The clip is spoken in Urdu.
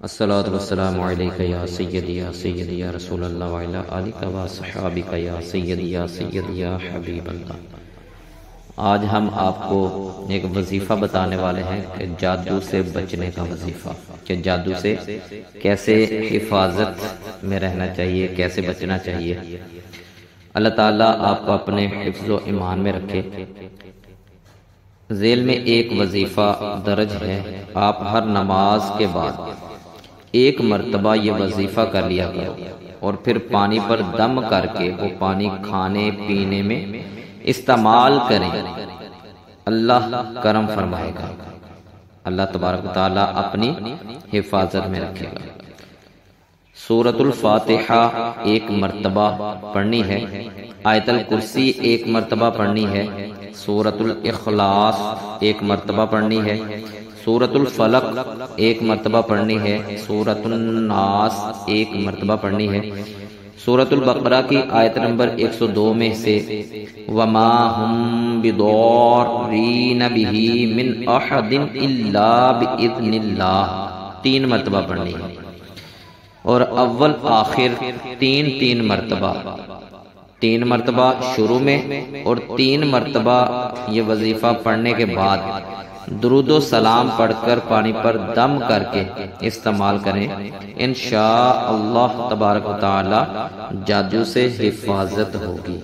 الصلاۃ والسلام علیک یا سیدی یا رسول اللہ وعلی آلک و صحابک یا سیدی یا حبیب اللہ۔ آج ہم آپ کو ایک وظیفہ بتانے والے ہیں کہ جادو سے بچنے کا وظیفہ، کہ جادو سے کیسے حفاظت میں رہنا چاہیے، کیسے بچنا چاہیے۔ اللہ تعالیٰ آپ کو اپنے حفظ و ایمان میں رکھے۔ ذیل میں ایک وظیفہ درج ہے، آپ ہر نماز کے بعد ایک مرتبہ یہ وظیفہ کر لیا کرو اور پھر پانی پر دم کر کے وہ پانی کھانے پینے میں استعمال کریں، اللہ کرم فرمائے گا، اللہ تبارک و تعالیٰ اپنی حفاظت میں رکھے گا۔ سورۃ الفاتحہ ایک مرتبہ پڑھنی ہے، آیت الکرسی ایک مرتبہ پڑھنی ہے، سورۃ الاخلاص ایک مرتبہ پڑھنی ہے، سورۃ الفلق ایک مرتبہ پڑھنی ہے، سورۃ الناس ایک مرتبہ پڑھنی ہے، سورۃ البقرہ کی آیت نمبر 102 میں سے وَمَا هُمْ بِضَارِّينَ بِهِ مِنْ أَحَدٍ إِلَّا بِإِذْنِ اللَّهِ 3 مرتبہ پڑھنی ہے، اور اول آخر تین مرتبہ، 3 مرتبہ شروع میں اور 3 مرتبہ یہ وظیفہ پڑھنے کے بعد درود و سلام پڑھ کر پانی پر دم کر کے استعمال کریں، انشاءاللہ تبارک و تعالی جادو سے حفاظت ہوگی۔